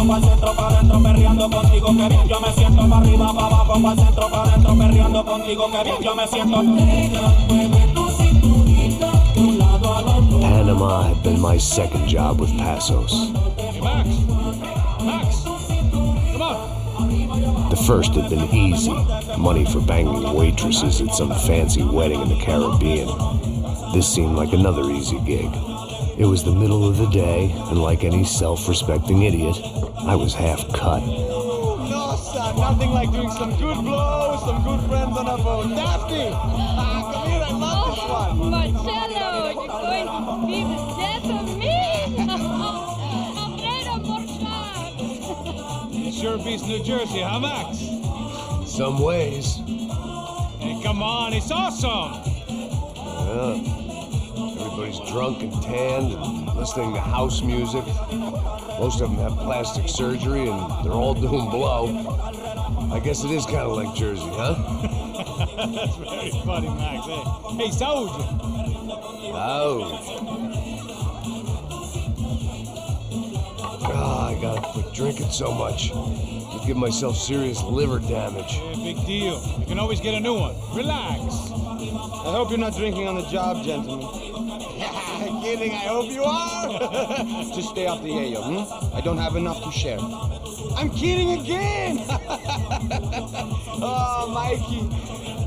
abajo, pa'l centro, pa' adentro, perreando contigo, que bien yo me siento. Pa' arriba, pa' abajo, pa'l centro, pa' adentro, perreando contigo, que bien yo me siento. Panama had been my second job with Passos. Hey, Max, come on. The first had been easy, money for banging waitresses at some fancy wedding in the Caribbean. This seemed like another easy gig. It was the middle of the day, and like any self-respecting idiot, I was half cut. No, son, nothing like doing some good blows, some good friends on a boat. Daphne! Come here, I love this one. Marcello, you're going to be the death of me? Alfredo Borchardt. Sure beats New Jersey, huh, Max? Some ways. Hey, come on, it's awesome. Yeah. Everybody's drunk and tanned and listening to house music. Most of them have plastic surgery and they're all doing blow. I guess it is kind of like Jersey, huh? That's very funny, Max. Hey, Saúde. I gotta quit drinking so much. Could give myself serious liver damage. Yeah, big deal. You can always get a new one. Relax. I hope you're not drinking on the job, gentlemen. Kidding, I hope you are. Just stay off the yayo, I don't have enough to share. I'm kidding again. Oh, Mikey,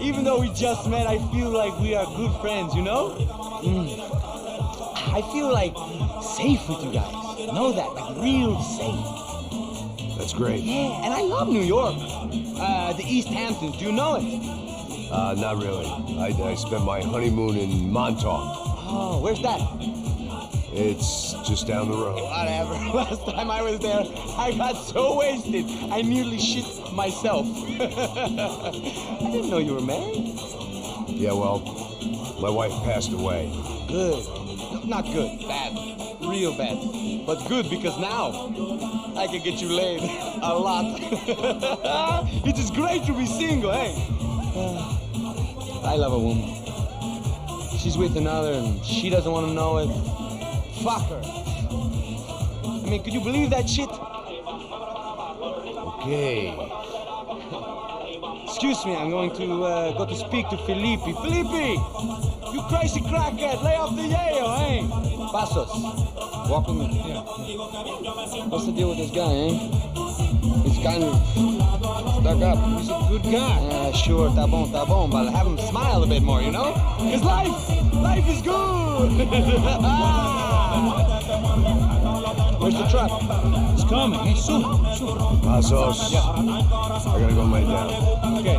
even though we just met, I feel like we are good friends, you know? I feel like safe with you guys. Know that, like real safe. That's great. Yeah, and I love New York. The East Hamptons, do you know it? Not really. I spent my honeymoon in Montauk. Oh, where's that? It's just down the road. Whatever. Last time I was there, I got so wasted, I nearly shit myself. I didn't know you were married. Yeah, well, my wife passed away. Good. Not good. Bad. Real bad. But good because now I can get you laid a lot. It is great to be single, hey? I love a woman. She's with another and she doesn't want to know it. Fuck her. I mean, could you believe that shit? Okay. Excuse me, I'm going to go to speak to Felipe. Felipe! You crazy crackhead, lay off the yayo, eh? Passos, walk with me. Yeah. What's the deal with this guy, eh? He's kind of stuck up. He's a good guy. Yeah, sure, tá bom, but have him smile a bit more, you know? Because life is good! Where's the truck? It's coming. Hey, soon. Passos. Yeah. I gotta go lay down. Okay.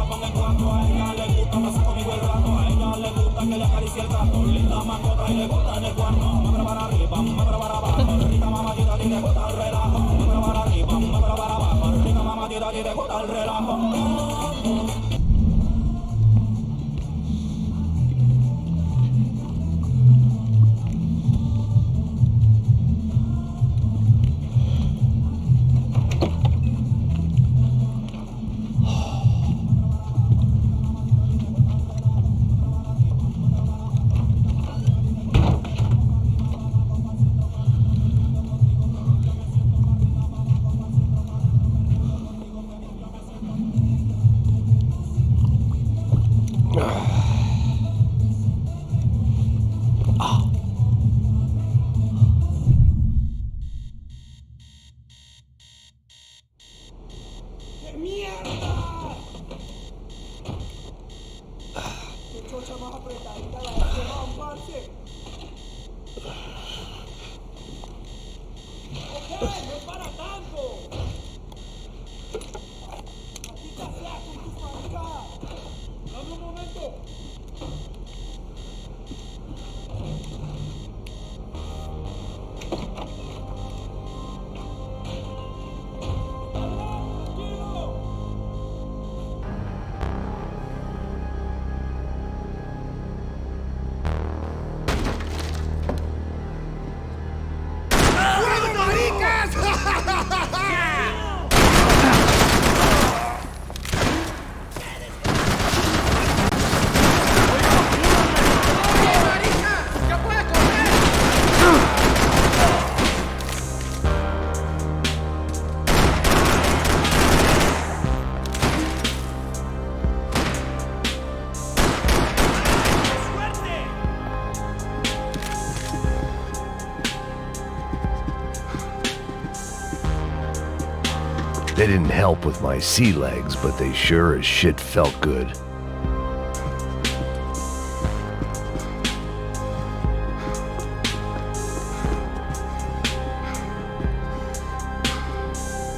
They didn't help with my sea legs, but they sure as shit felt good.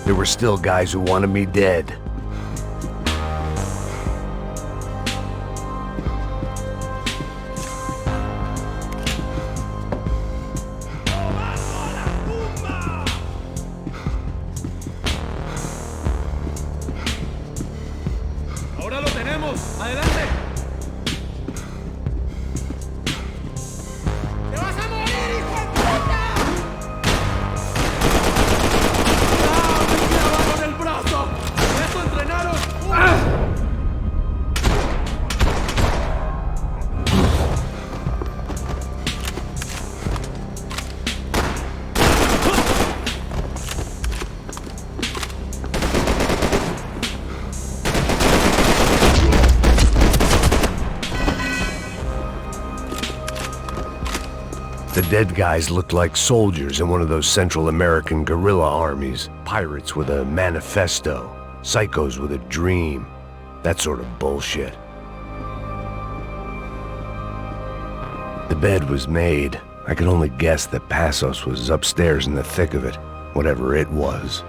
There were still guys who wanted me dead. ¡Ahora lo tenemos! ¡Adelante! ¡Te vas a morir, hijo de puta! ¡Ah, con el brazo! ¡Eso entrenaron! The dead guys looked like soldiers in one of those Central American guerrilla armies. Pirates with a manifesto. Psychos with a dream. That sort of bullshit. The bed was made. I could only guess that Passos was upstairs in the thick of it, whatever it was.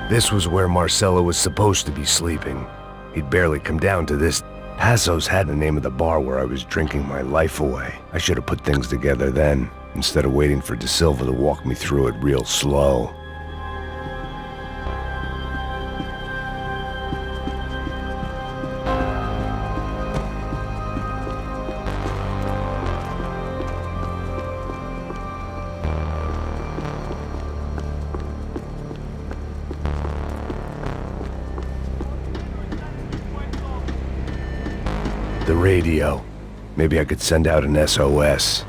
This was where Marcelo was supposed to be sleeping. He'd barely come down to this. Passos had the name of the bar where I was drinking my life away. I should have put things together then, instead of waiting for De Silva to walk me through it real slow. The radio. Maybe I could send out an SOS.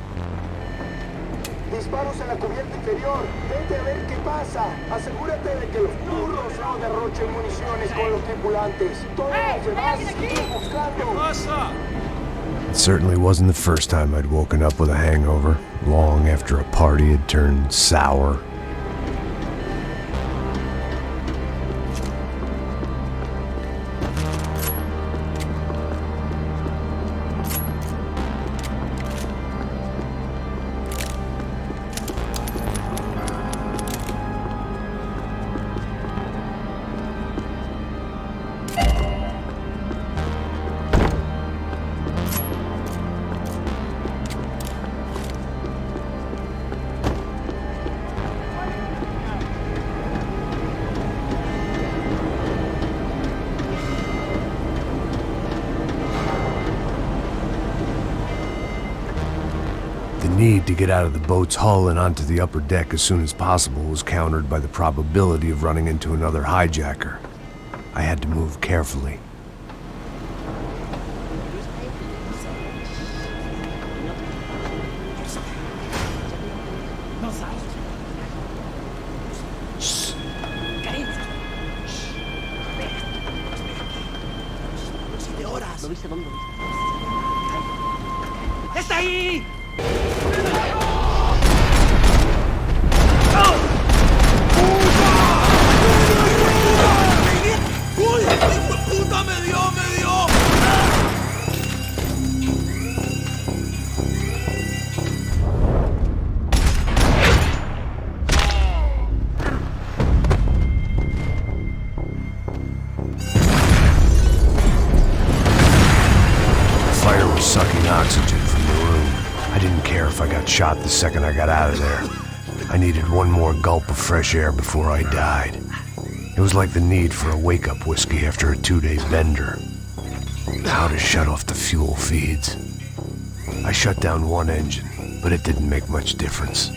Disparos en la cubierta inferior. Vete a ver qué pasa. Asegúrate de que los burros no derrochen municiones con los tripulantes. Todos los demás siguen buscando. It certainly wasn't the first time I'd woken up with a hangover, long after a party had turned sour. The need to get out of the boat's hull and onto the upper deck as soon as possible was countered by the probability of running into another hijacker. I had to move carefully. ¡Está ahí! ¡Uy! ¡Hijo de puta! ¡Me dio! Fire was sucking oxygen from the room. I didn't care if I got shot the second I got out of there. I needed one more gulp of fresh air before I died. It was like the need for a wake-up whiskey after a 2-day bender. How to shut off the fuel feeds. I shut down one engine, but it didn't make much difference.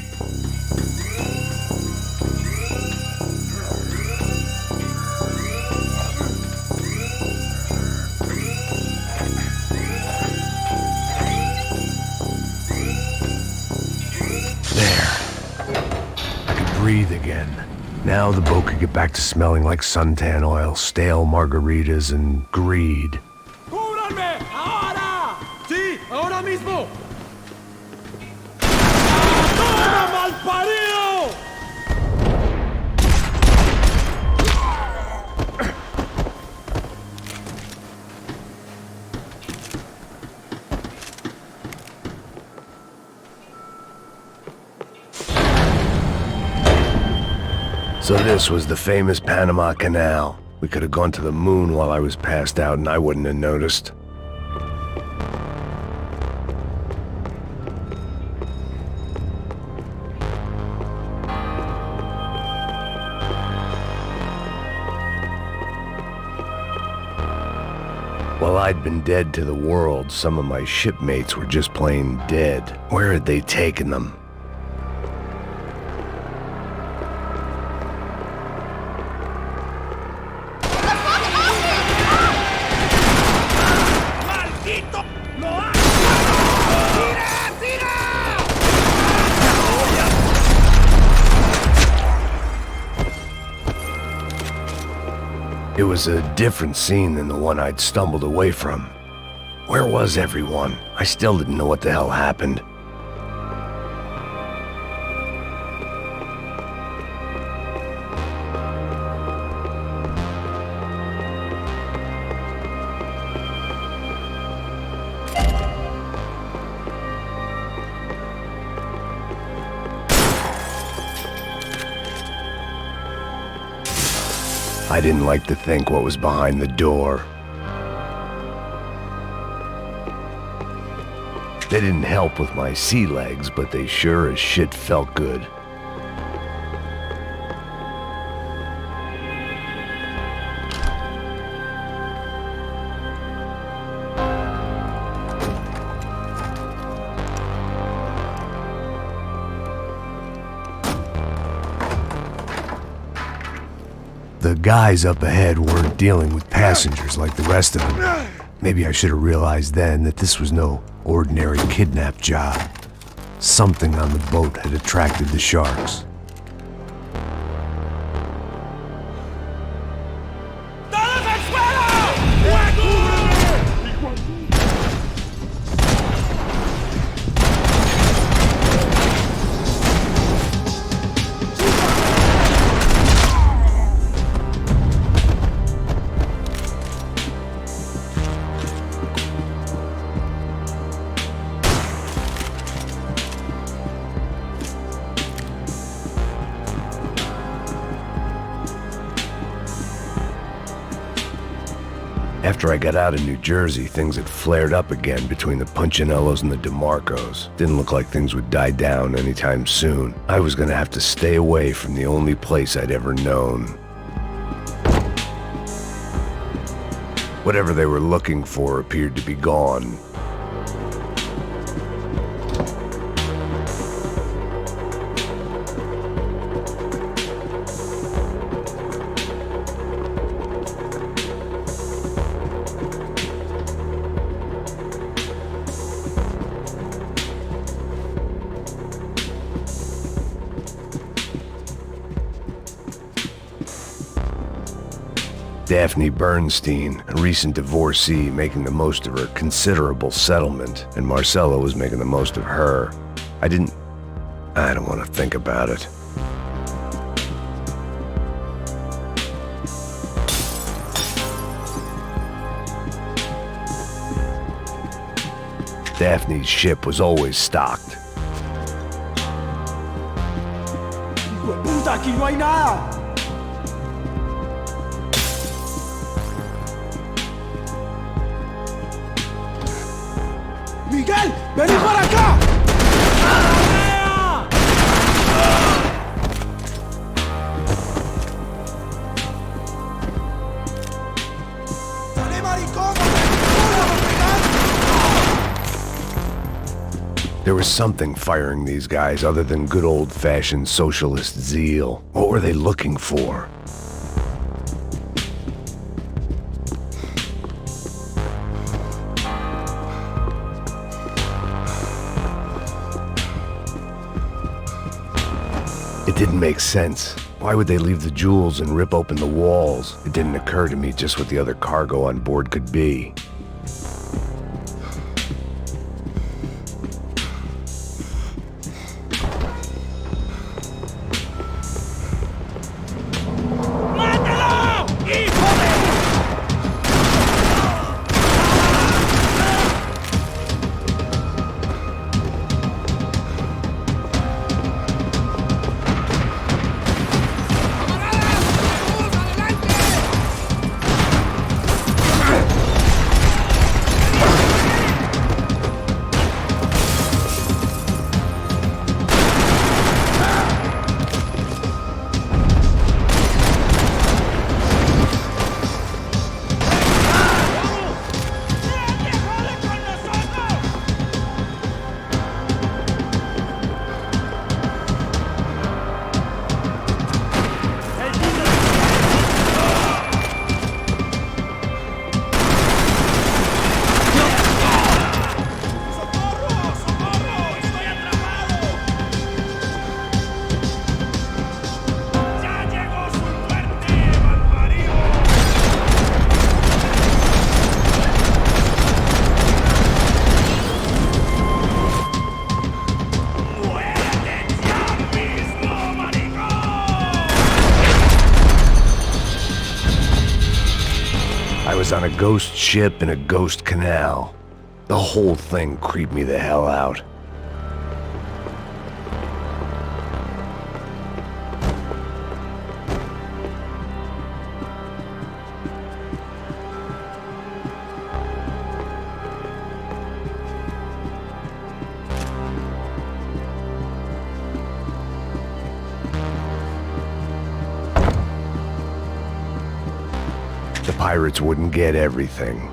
There. I could breathe again. Now the boat could get back to smelling like suntan oil, stale margaritas, and greed. ¡Cúbranme! ¡Ahora! ¡Sí! ¡Ahora mismo! ¡Toma, malparido! So this was the famous Panama Canal. We could have gone to the moon while I was passed out and I wouldn't have noticed. While I'd been dead to the world, some of my shipmates were just plain dead. Where had they taken them? It was a different scene than the one I'd stumbled away from. Where was everyone? I still didn't know what the hell happened. I didn't like to think what was behind the door. They didn't help with my sea legs, but they sure as shit felt good. The guys up ahead weren't dealing with passengers like the rest of them. Maybe I should have realized then that this was no ordinary kidnap job. Something on the boat had attracted the sharks. After I got out of New Jersey, things had flared up again between the Punchinellos and the DeMarcos. Didn't look like things would die down anytime soon. I was gonna have to stay away from the only place I'd ever known. Whatever they were looking for appeared to be gone. Daphne Bernstein, a recent divorcee, making the most of her considerable settlement, and Marcella was making the most of her. I don't want to think about it. Daphne's ship was always stocked. ¡Puta, aquí no hay nada! ¡Miguel! ¡Vení para acá! ¡Dale, maricón! There was something firing these guys other than good old-fashioned socialist zeal. What were they looking for? It didn't make sense. Why would they leave the jewels and rip open the walls? It didn't occur to me just what the other cargo on board could be. I was on a ghost ship in a ghost canal. The whole thing creeped me the hell out. The pirates wouldn't get everything.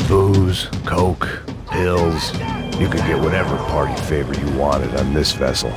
Booze, coke, pills. You could get whatever party favor you wanted on this vessel.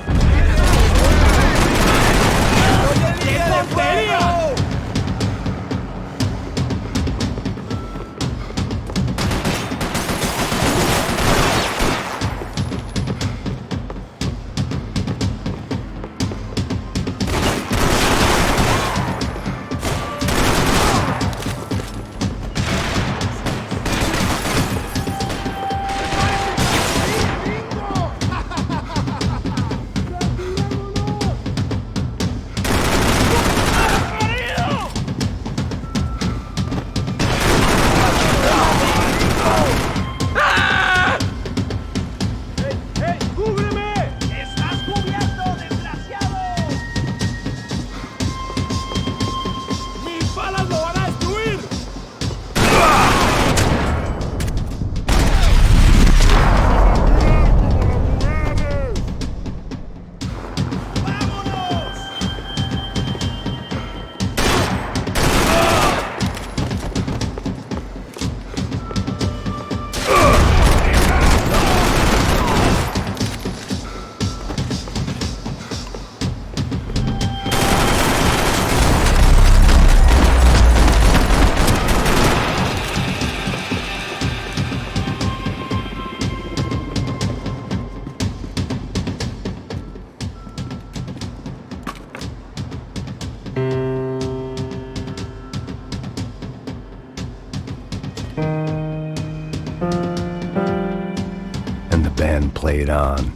band played on.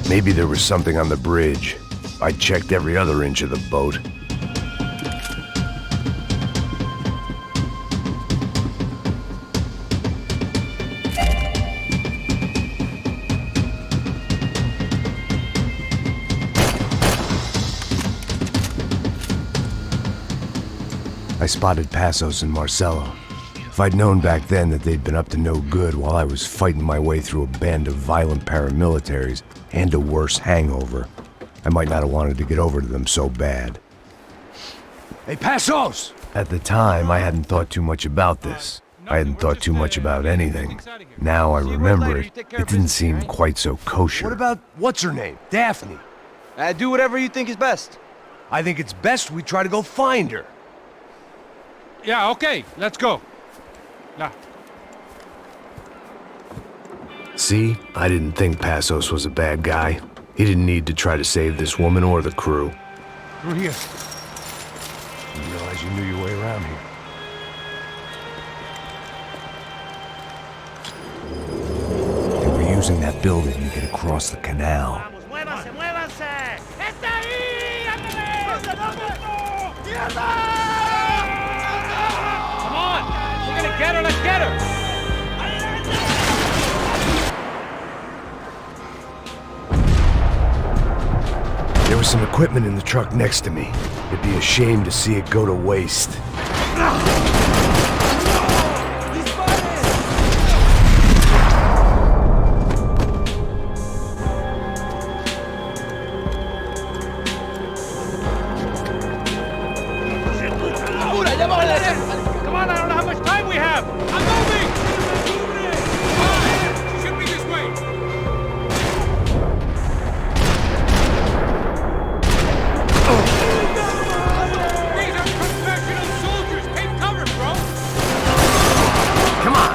Maybe there was something on the bridge. I checked every other inch of the boat. I spotted Passos and Marcelo. If I'd known back then that they'd been up to no good while I was fighting my way through a band of violent paramilitaries and a worse hangover, I might not have wanted to get over to them so bad. Hey, Passos! At the time, I hadn't thought too much about this. I hadn't thought too much about anything. Now I remember it, it didn't seem quite so kosher. What about, what's her name? Daphne. Do whatever you think is best. I think it's best we try to go find her. Yeah, okay, let's go. Nah. See, I didn't think Passos was a bad guy. He didn't need to try to save this woman or the crew. Through here. Didn't realize you knew your way around here. They were using that building to get across the canal. ¡Muévanse, muévanse! ¡Está ahí! Come on! We're gonna get her, let's get her! There was some equipment in the truck next to me. It'd be a shame to see it go to waste. Come on, I don't know how much time we have! I'm moving! She should be this way! These are professional soldiers! Take cover, bro! Come on!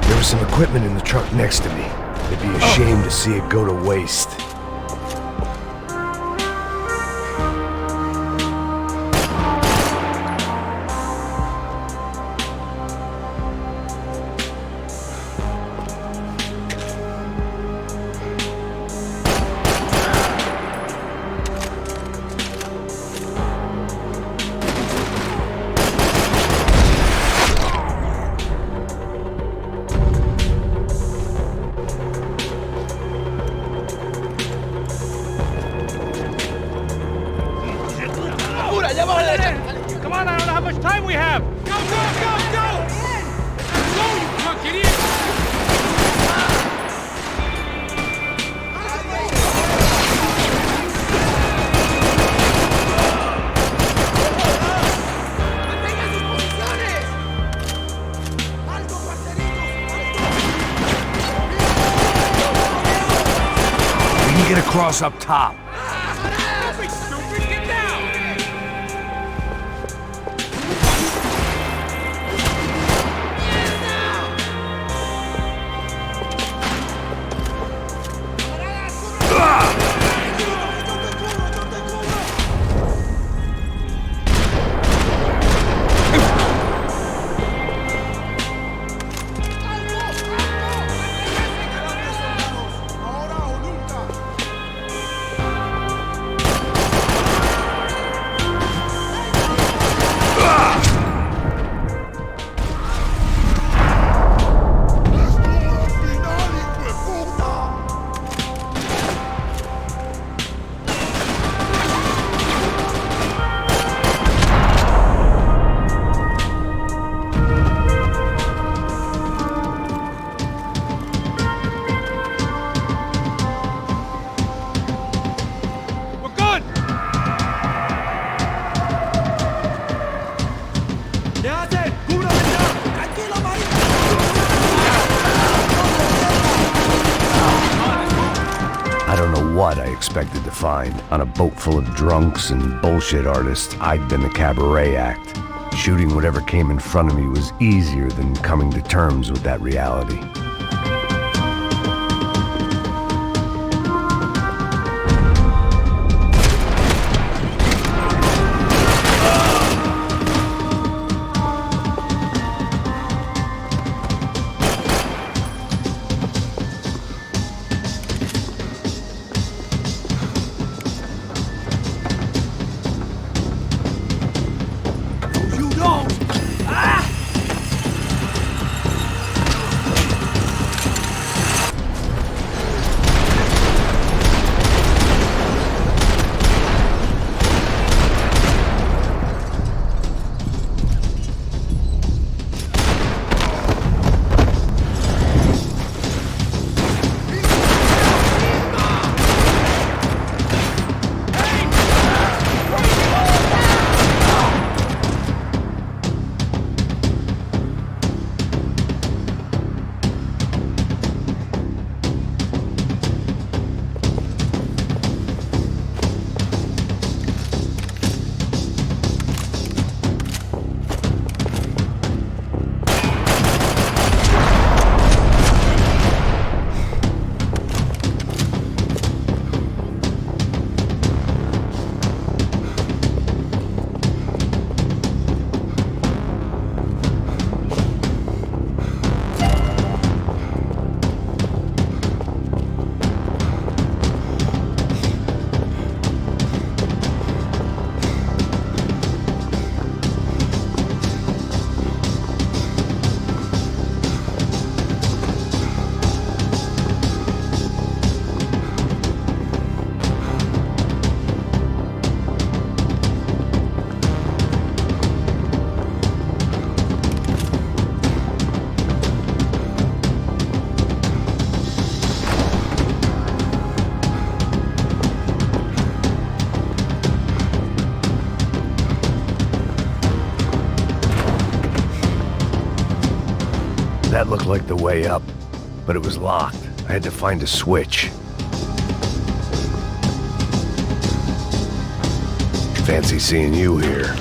There was some equipment in the truck next to me. It'd be a shame to see it go to waste. we have? Go, go, go, go! Go, you drunk idiot! ¡Mantengan sus posiciones! ¡Alto, parceritos! We can get across up top. Stupid, get down! We're good! ¡Iate! ¡Cúbrame ya! ¡Tranquilo, marino! I don't know what I expected to find. On a boat full of drunks and bullshit artists, I'd been the cabaret act. Shooting whatever came in front of me was easier than coming to terms with that reality. ¡You don't! ¡Ah! That looked like the way up, but it was locked. I had to find a switch. Fancy seeing you here.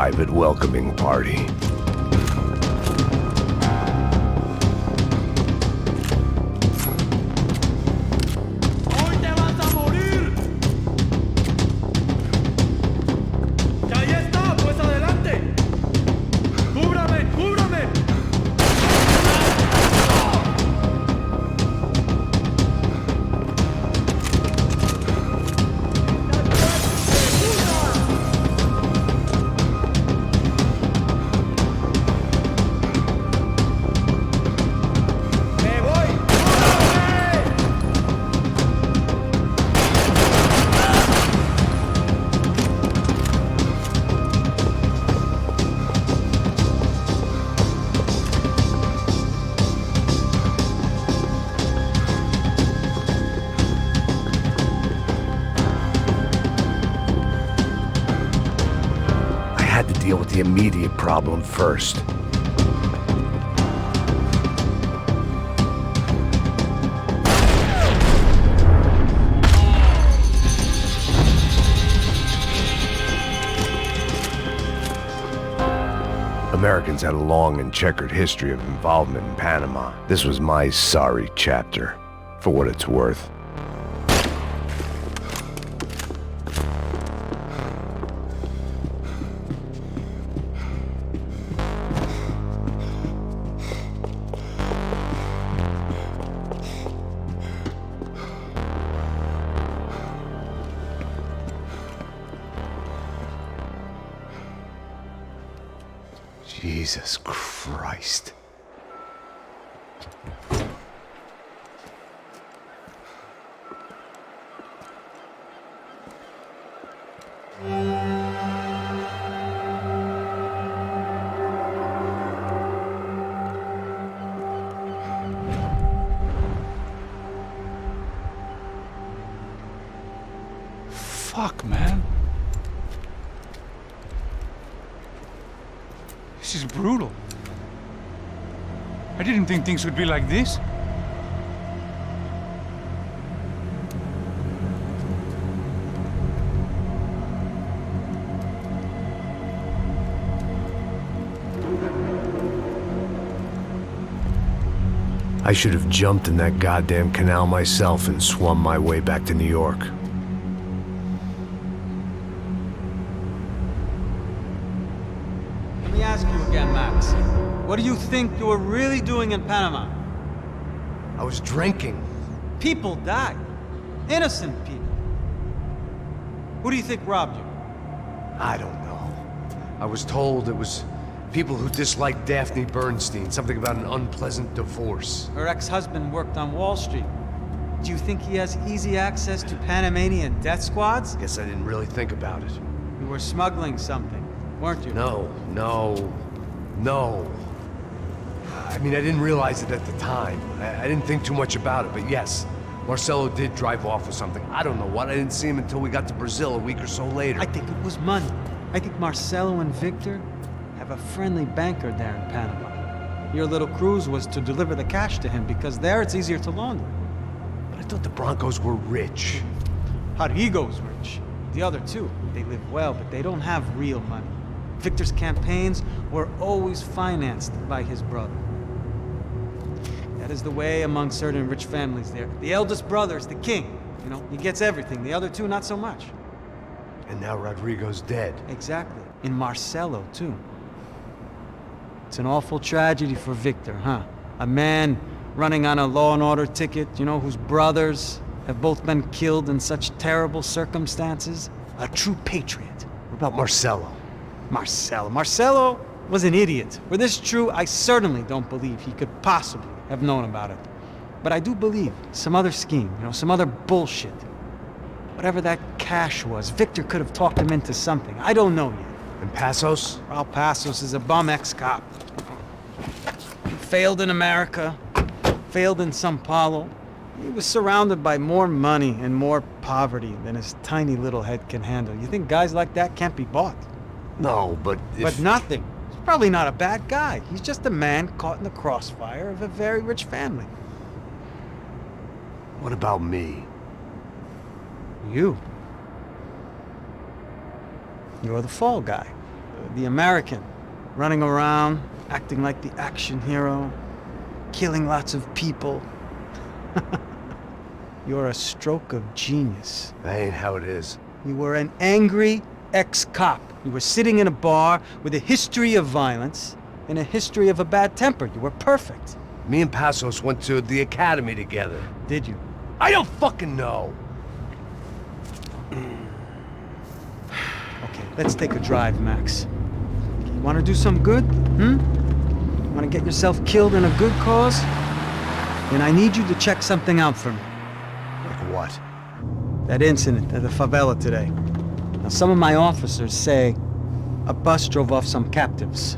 private welcoming party. ¡Hoy te vas a morir! ¡Ya ahí está! ¡Pues adelante! ¡Cúbrame! ¡Cúbrame! ¡Me voy! ¡Cúbrame! I had to deal with the immediate problem first. Americans had a long and checkered history of involvement in Panama. This was my sorry chapter, for what it's worth. Jesus Christ. Fuck, man. This is brutal. I didn't think things would be like this. I should have jumped in that goddamn canal myself and swum my way back to New York. Let me ask you again, Max. What do you think you were really doing in Panama? I was drinking. People died. Innocent people. Who do you think robbed you? I don't know. I was told it was people who disliked Daphne Bernstein, something about an unpleasant divorce. Her ex-husband worked on Wall Street. Do you think he has easy access to Panamanian death squads? Guess I didn't really think about it. You were smuggling something, weren't you? No. I mean, I didn't realize it at the time. I didn't think too much about it, but yes, Marcelo did drive off with something. I don't know what. I didn't see him until we got to Brazil a week or so later. I think it was money. I think Marcelo and Victor have a friendly banker there in Panama. Your little cruise was to deliver the cash to him because there it's easier to launder. But I thought the Broncos were rich. Rodrigo's rich. The other two, they live well, but they don't have real money. Victor's campaigns were always financed by his brother. That is the way among certain rich families there. The eldest brother is the king. You know, he gets everything. The other two, not so much. And now Rodrigo's dead. Exactly. And Marcelo, too. It's an awful tragedy for Victor, huh? A man running on a law and order ticket, you know, whose brothers have both been killed in such terrible circumstances. A true patriot. What about Marcelo? Marcelo was an idiot. Were this true, I certainly don't believe he could possibly have known about it. But I do believe some other scheme, you know, some other bullshit. Whatever that cash was, Victor could have talked him into something. I don't know yet. And Passos? Raul Passos is a bum ex-cop. He failed in America, failed in Sao Paulo. He was surrounded by more money and more poverty than his tiny little head can handle. You think guys like that can't be bought? No, but But nothing. He's probably not a bad guy. He's just a man caught in the crossfire of a very rich family. What about me? You. You're the fall guy. the American, running around, acting like the action hero, killing lots of people. You're a stroke of genius. That ain't how it is. You were an angry ex-cop. You were sitting in a bar with a history of violence and a history of a bad temper. You were perfect. Me and Passos went to the academy together. Did you? I don't fucking know. Okay, let's take a drive, Max. You want to do some good? Want to get yourself killed in a good cause? Then I need you to check something out for me. Like what? That incident at the favela today. Now, some of my officers say a bus drove off some captives.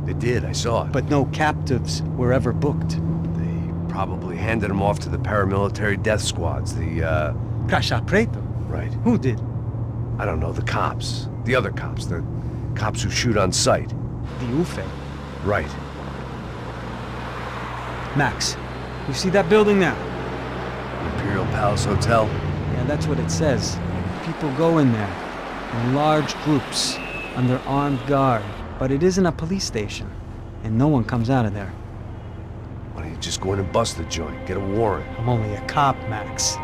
They did, I saw it. But no captives were ever booked. They probably handed them off to the paramilitary death squads, the, Caixa Preto? Right. Who did? I don't know, the cops. The other cops. The cops who shoot on sight. The UFE. Right. Max, you see that building there? Imperial Palace Hotel? Yeah, that's what it says. People go in there in large groups under armed guard. But it isn't a police station, and no one comes out of there. Why don't you just go in and bust the joint, get a warrant? I'm only a cop, Max.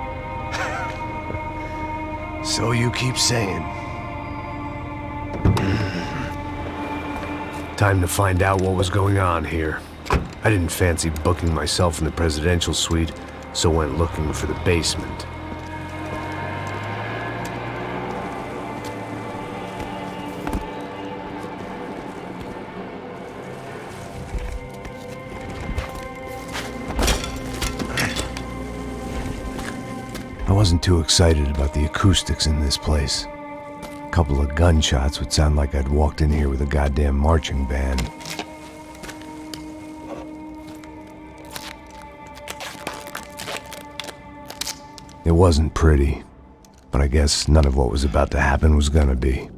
So you keep saying. Time to find out what was going on here. I didn't fancy booking myself in the presidential suite, so went looking for the basement. I wasn't too excited about the acoustics in this place. A couple of gunshots would sound like I'd walked in here with a goddamn marching band. It wasn't pretty, but I guess none of what was about to happen was gonna be.